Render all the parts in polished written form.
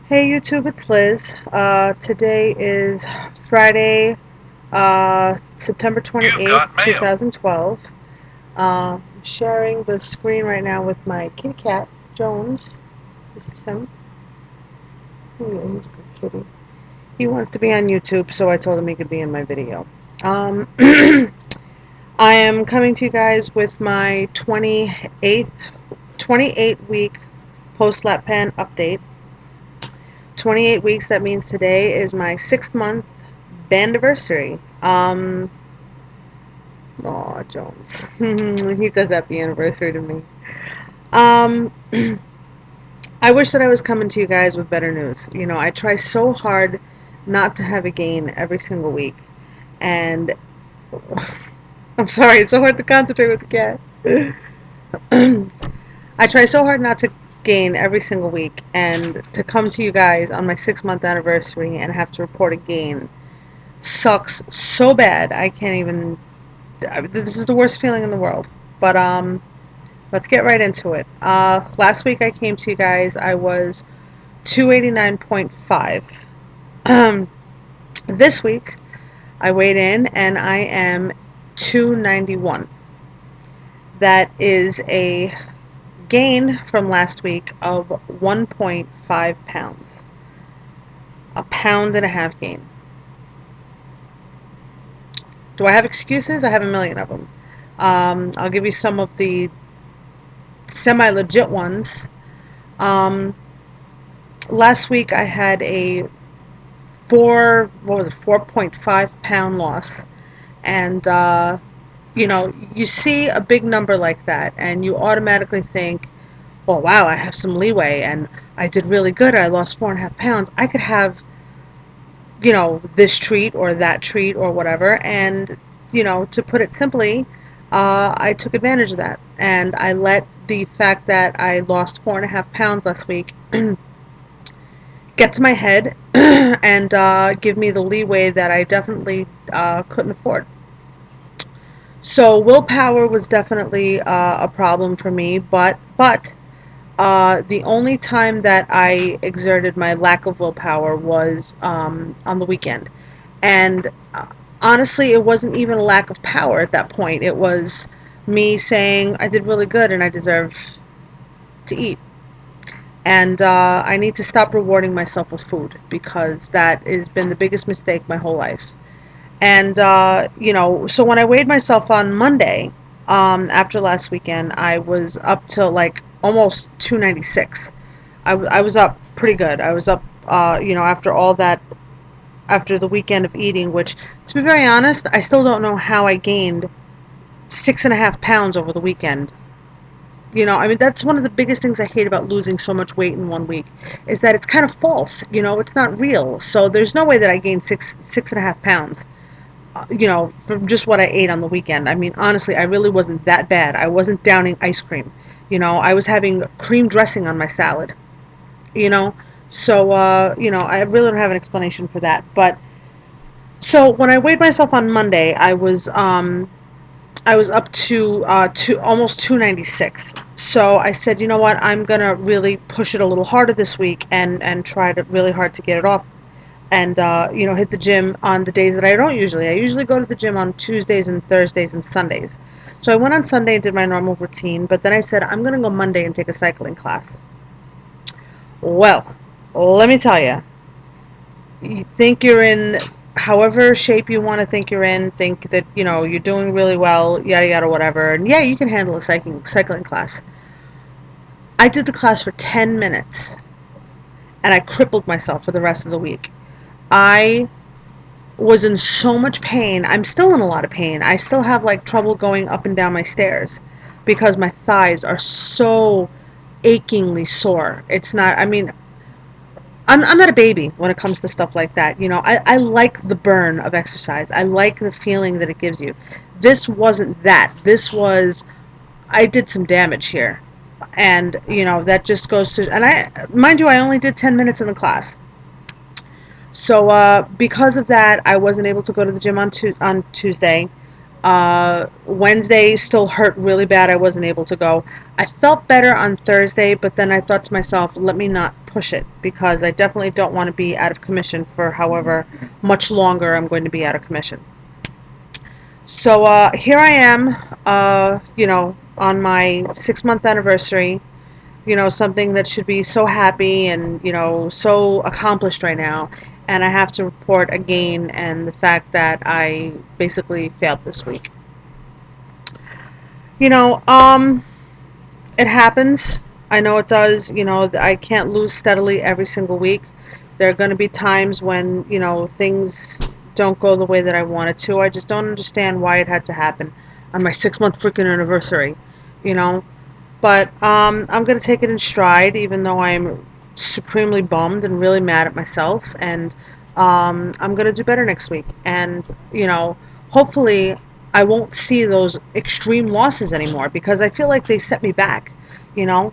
Hey YouTube, it's Liz. Today is Friday, September You've 28th, got mail. 2012. I'm sharing the screen right now with my kitty cat, Jones. This is him. Oh, he's a good kitty. He wants to be on YouTube, so I told him he could be in my video. I am coming to you guys with my 28 week post-lap pen update. 28 weeks, that means today is my 6th month bandiversary. Aw, Jones. He says happy anniversary to me. Um, I wish that I was coming to you guys with better news. You know, I try so hard not to have a gain every single week. And I'm sorry, it's so hard to concentrate with the cat. I try so hard not to gain every single week and to come to you guys on my 6 month anniversary and have to report a gain sucks so bad. I can't even. This is the worst feeling in the world. But let's get right into it. Last week I came to you guys. I was 289.5. This week I weighed in and I am 291. That is a gain from last week of 1.5 pounds. A pound and a half gain. Do I have excuses? I have a million of them. I'll give you some of the semi-legit ones. Um, Last week I had a 4.5 pound loss, and you see a big number like that, and you automatically think, well, wow, I have some leeway, and I did really good. I lost 4.5 pounds. I could have, this treat or that treat or whatever, and to put it simply, I took advantage of that, and I let the fact that I lost 4.5 pounds last week get to my head and give me the leeway that I definitely couldn't afford. So willpower was definitely a problem for me, but the only time that I exerted my lack of willpower was on the weekend, and honestly, it wasn't even a lack of power at that point. It was me saying I did really good and I deserve to eat. And I need to stop rewarding myself with food because that has been the biggest mistake my whole life. And so when I weighed myself on Monday, after last weekend, I was up to like almost 296. I was up pretty good. I was up, after all that, after the weekend of eating, which, to be very honest, I still don't know how I gained 6.5 pounds over the weekend. I mean, that's one of the biggest things I hate about losing so much weight in one week, is that it's kind of false. It's not real. So there's no way that I gained 6.5 pounds. From just what I ate on the weekend. I mean, honestly, I really wasn't that bad. I wasn't downing ice cream. I was having cream dressing on my salad. You know, so I really don't have an explanation for that. But so when I weighed myself on Monday, I was up to almost 296. So I said, you know what, I'm gonna really push it a little harder this week and try to really hard to get it off. And hit the gym on the days that I don't usually. I usually go to the gym on Tuesdays and Thursdays and Sundays. So I went on Sunday and did my normal routine, but then I said I'm gonna go Monday and take a cycling class. Well, let me tell you, you think you're in however shape you want to think you're in, think that you're doing really well, yada yada whatever, and yeah, you can handle a cycling class. I did the class for 10 minutes and I crippled myself for the rest of the week. I was in so much pain. I'm still in a lot of pain. I still have like trouble going up and down my stairs because my thighs are so achingly sore. It's not, I mean, I'm not a baby when it comes to stuff like that. I like the burn of exercise. I like the feeling that it gives you. This wasn't that. This was, I did some damage here. And, that just goes to, and mind you, I only did 10 minutes in the class. So because of that, I wasn't able to go to the gym on Tuesday. Wednesday still hurt really bad. I wasn't able to go. I felt better on Thursday, but then I thought to myself, let me not push it because I definitely don't want to be out of commission for however much longer I'm going to be out of commission. So here I am, on my 6 month anniversary, something that should be so happy and, so accomplished right now. And I have to report again and the fact that I basically failed this week. You know, it happens. I know it does. I can't lose steadily every single week. There are going to be times when, things don't go the way that I wanted to. I just don't understand why it had to happen on my 6 month freaking anniversary, you know. But I'm going to take it in stride, even though I'm supremely bummed and really mad at myself. And I'm going to do better next week. And, hopefully I won't see those extreme losses anymore because I feel like they set me back, you know.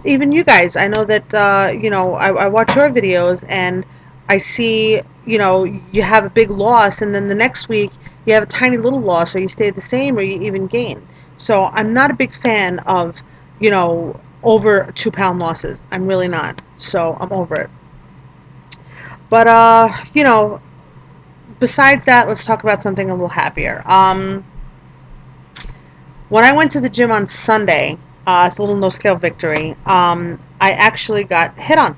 Even you guys, I know that, I watch your videos and I see, you have a big loss and then the next week you have a tiny little loss or you stay the same or you even gain. So I'm not a big fan of, over 2 pound losses. I'm really not. So I'm over it. But, besides that, let's talk about something a little happier. When I went to the gym on Sunday, it's a little no scale victory. I actually got hit on.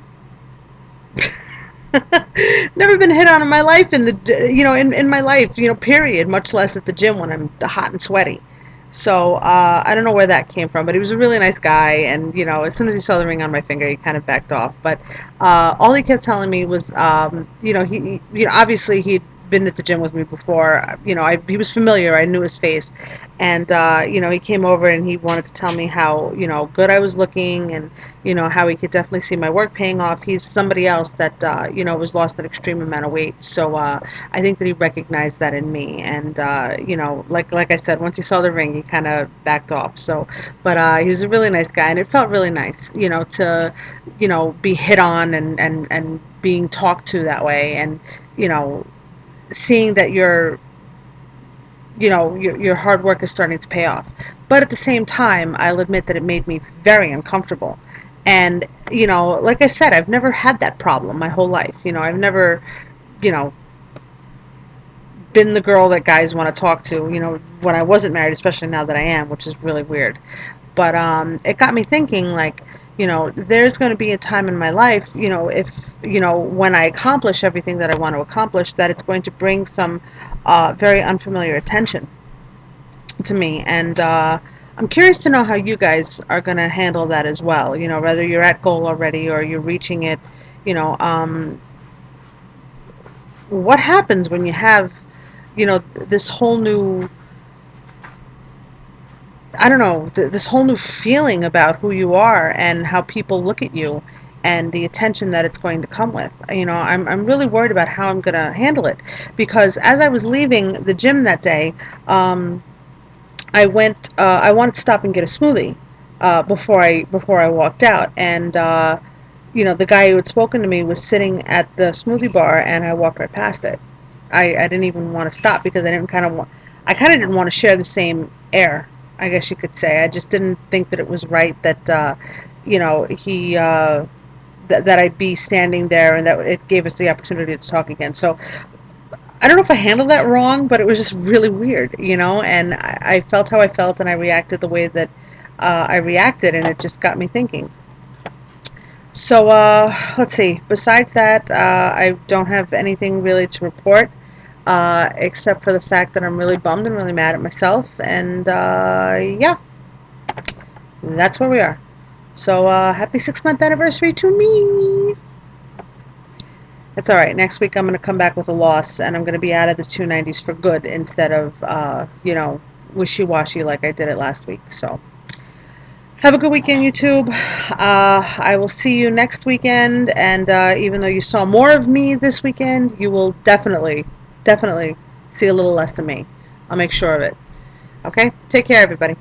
Never been hit on in my life in my life, period, much less at the gym when I'm hot and sweaty. So I don't know where that came from, but he was a really nice guy, and as soon as he saw the ring on my finger, he kind of backed off. But all he kept telling me was, obviously he'd been at the gym with me before. He was familiar. I knew his face, and he came over and he wanted to tell me how good I was looking, and how he could definitely see my work paying off. He's somebody else that was lost an extreme amount of weight, so I think that he recognized that in me, and like I said, once he saw the ring, he kind of backed off. So, but he was a really nice guy, and it felt really nice, to be hit on and being talked to that way, and seeing that your hard work is starting to pay off. But at the same time, I'll admit that it made me very uncomfortable. And, like I said, I've never had that problem my whole life. I've never, you know, been the girl that guys want to talk to, when I wasn't married, especially now that I am, which is really weird. But it got me thinking, like, there's going to be a time in my life, if, when I accomplish everything that I want to accomplish, that it's going to bring some very unfamiliar attention to me. And I'm curious to know how you guys are going to handle that as well, whether you're at goal already or you're reaching it, you know, um, what happens when you have, this whole new, I don't know, this whole new feeling about who you are and how people look at you and the attention that it's going to come with. I'm really worried about how I'm going to handle it because as I was leaving the gym that day, I wanted to stop and get a smoothie before I walked out, and the guy who had spoken to me was sitting at the smoothie bar, and I walked right past it. I didn't even want to stop because I kind of didn't want to share the same air, I guess you could say. I just didn't think that it was right that he that I'd be standing there and that it gave us the opportunity to talk again. So I don't know if I handled that wrong, but it was just really weird, and I felt how I felt and I reacted the way that I reacted, and it just got me thinking. So let's see. Besides that, I don't have anything really to report, except for the fact that I'm really bummed and really mad at myself, and yeah, that's where we are. So happy 6 month anniversary to me. It's alright. Next week I'm going to come back with a loss, and I'm going to be out of the 290s for good instead of, wishy-washy like I did it last week. So, have a good weekend, YouTube. I will see you next weekend, and even though you saw more of me this weekend, you will definitely see a little less of me. I'll make sure of it. Okay? Take care, everybody.